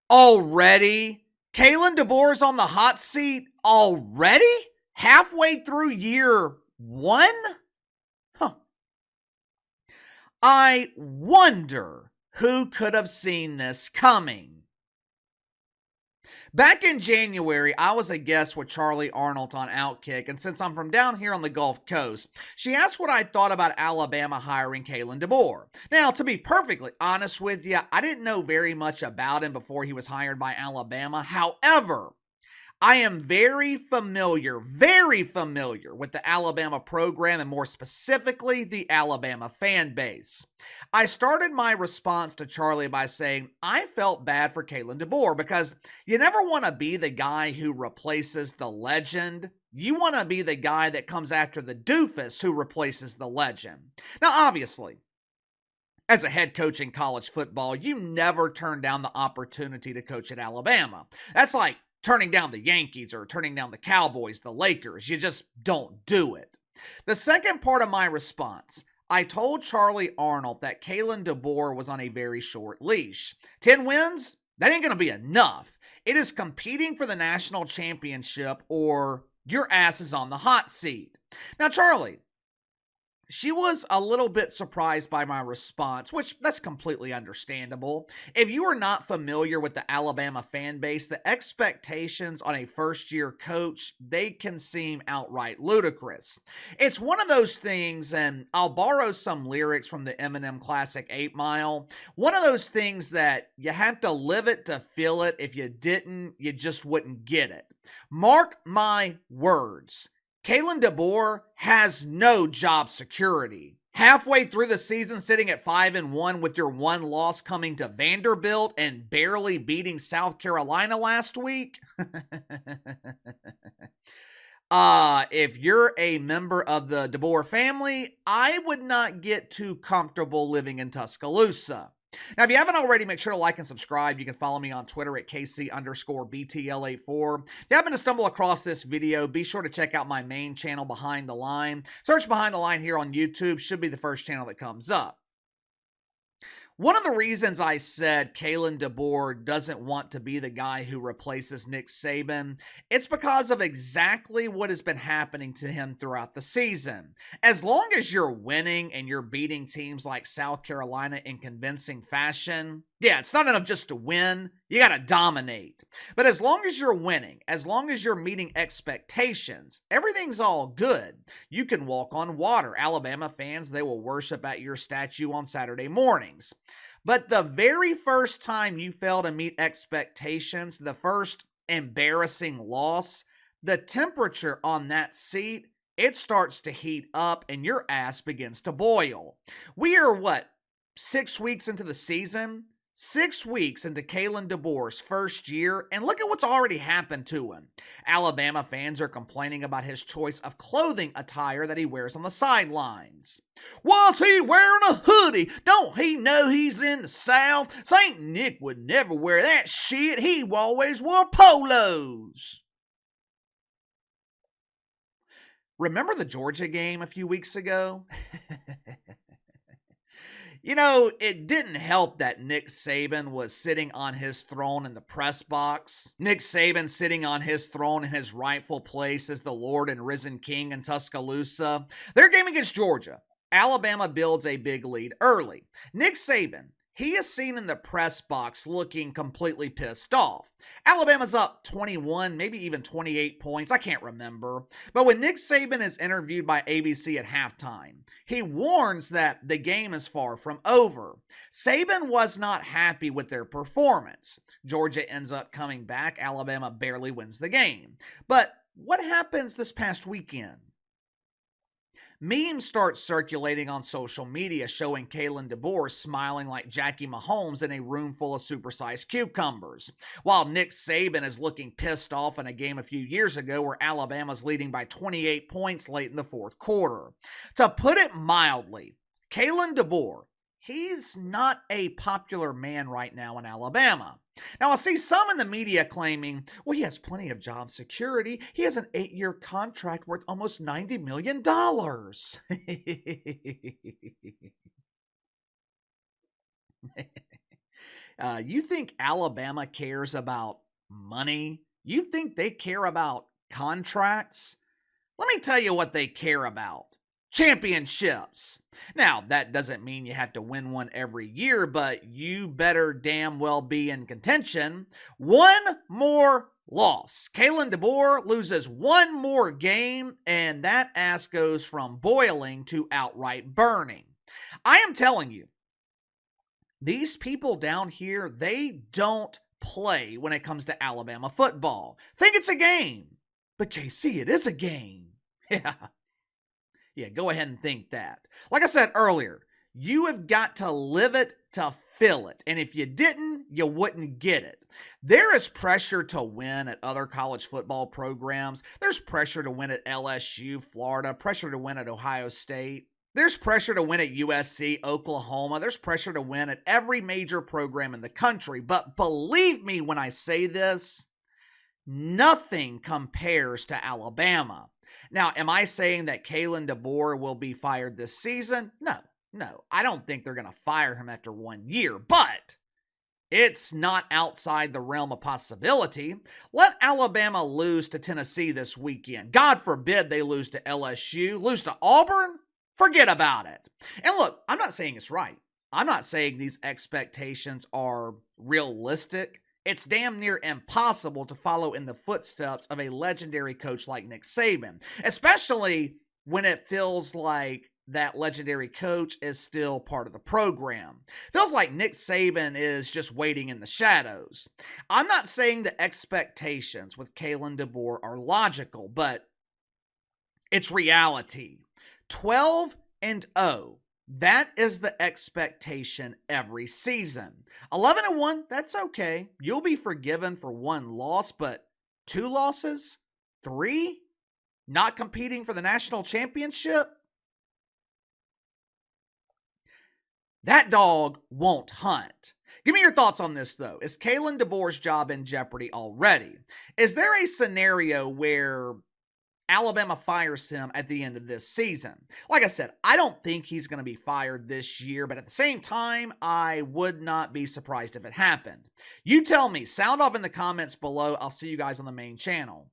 Already? Kalen DeBoer's on the hot seat already? Halfway through year one? Huh. I wonder who could have seen this coming. Back in January, I was a guest with Charlie Arnold on Outkick, and since I'm from down here on the Gulf Coast, she asked what I thought about Alabama hiring Kalen DeBoer. Now, to be perfectly honest with you, I didn't know very much about him before he was hired by Alabama. However, I am very familiar with the Alabama program and more specifically the Alabama fan base. I started my response to Charlie by saying I felt bad for Kalen DeBoer because you never want to be the guy who replaces the legend. You want to be the guy that comes after the doofus who replaces the legend. Now, obviously, as a head coach in college football, you never turn down the opportunity to coach at Alabama. That's like turning down the Yankees or turning down the Cowboys, the Lakers. You just don't do it. The second part of my response, I told Charlie Arnold that Kalen DeBoer was on a very short leash. 10 wins? That ain't going to be enough. It is competing for the national championship or your ass is on the hot seat. Now, Charlie, she was a little bit surprised by my response, which that's completely understandable. If you are not familiar with the Alabama fan base, the expectations on a first-year coach, they can seem outright ludicrous. It's one of those things, and I'll borrow some lyrics from the Eminem classic 8 Mile. One of those things that you have to live it to feel it. If you didn't, you just wouldn't get it. Mark my words. Kalen DeBoer has no job security. Halfway through the season, sitting at 5-1 with your one loss coming to Vanderbilt and barely beating South Carolina last week. If you're a member of the DeBoer family, I would not get too comfortable living in Tuscaloosa. Now, if you haven't already, make sure to like and subscribe. You can follow me on Twitter at KC_BTL84. If you happen to stumble across this video, be sure to check out my main channel, Behind the Line. Search Behind the Line here on YouTube. Should be the first channel that comes up. One of the reasons I said Kalen DeBoer doesn't want to be the guy who replaces Nick Saban, it's because of exactly what has been happening to him throughout the season. As long as you're winning and you're beating teams like South Carolina in convincing fashion, yeah, it's not enough just to win. You got to dominate. But as long as you're winning, as long as you're meeting expectations, everything's all good. You can walk on water. Alabama fans, they will worship at your statue on Saturday mornings. But the very first time you fail to meet expectations, the first embarrassing loss, the temperature on that seat, it starts to heat up and your ass begins to boil. We are, 6 weeks into the season? 6 weeks into Kalen DeBoer's first year, and look at what's already happened to him. Alabama fans are complaining about his choice of clothing attire that he wears on the sidelines. Was he wearing a hoodie? Don't he know he's in the South? St. Nick would never wear that shit. He always wore polos. Remember the Georgia game a few weeks ago? You know, it didn't help that Nick Saban was sitting on his throne in the press box. Nick Saban sitting on his throne in his rightful place as the Lord and risen King in Tuscaloosa. Their game against Georgia, Alabama builds a big lead early. Nick Saban, he is seen in the press box looking completely pissed off. Alabama's up 21, maybe even 28 points. I can't remember. But when Nick Saban is interviewed by ABC at halftime, he warns that the game is far from over. Saban was not happy with their performance. Georgia ends up coming back. Alabama barely wins the game. But what happens this past weekend? Memes start circulating on social media showing Kalen DeBoer smiling like Jackie Mahomes in a room full of supersized cucumbers, while Nick Saban is looking pissed off in a game a few years ago where Alabama's leading by 28 points late in the fourth quarter. To put it mildly, Kalen DeBoer, he's not a popular man right now in Alabama. Now, I see some in the media claiming, well, he has plenty of job security. He has an 8-year contract worth almost $90 million. You think Alabama cares about money? You think they care about contracts? Let me tell you what they care about. Championships. Now, that doesn't mean you have to win one every year, but you better damn well be in contention. One more loss. Kalen DeBoer loses one more game, and that ass goes from boiling to outright burning. I am telling you, these people down here, they don't play when it comes to Alabama football. Think it's a game. But KC, it is a game. Yeah. Yeah, go ahead and think that. Like I said earlier, you have got to live it to feel it. And if you didn't, you wouldn't get it. There is pressure to win at other college football programs. There's pressure to win at LSU, Florida, pressure to win at Ohio State. There's pressure to win at USC, Oklahoma. There's pressure to win at every major program in the country. But believe me when I say this, nothing compares to Alabama. Now, am I saying that Kalen DeBoer will be fired this season? No. I don't think they're going to fire him after 1 year, but it's not outside the realm of possibility. Let Alabama lose to Tennessee this weekend. God forbid they lose to LSU, lose to Auburn. Forget about it. And look, I'm not saying it's right. I'm not saying these expectations are realistic. It's damn near impossible to follow in the footsteps of a legendary coach like Nick Saban, especially when it feels like that legendary coach is still part of the program. Feels like Nick Saban is just waiting in the shadows. I'm not saying the expectations with Kalen DeBoer are logical, but it's reality. 12-0. That is the expectation every season. 11-1, that's okay. You'll be forgiven for one loss, but 2 losses? 3? Not competing for the national championship? That dog won't hunt. Give me your thoughts on this, though. Is Kalen DeBoer's job in jeopardy already? Is there a scenario where Alabama fires him at the end of this season? Like I said, I don't think he's going to be fired this year, but at the same time, I would not be surprised if it happened. You tell me. Sound off in the comments below. I'll see you guys on the main channel.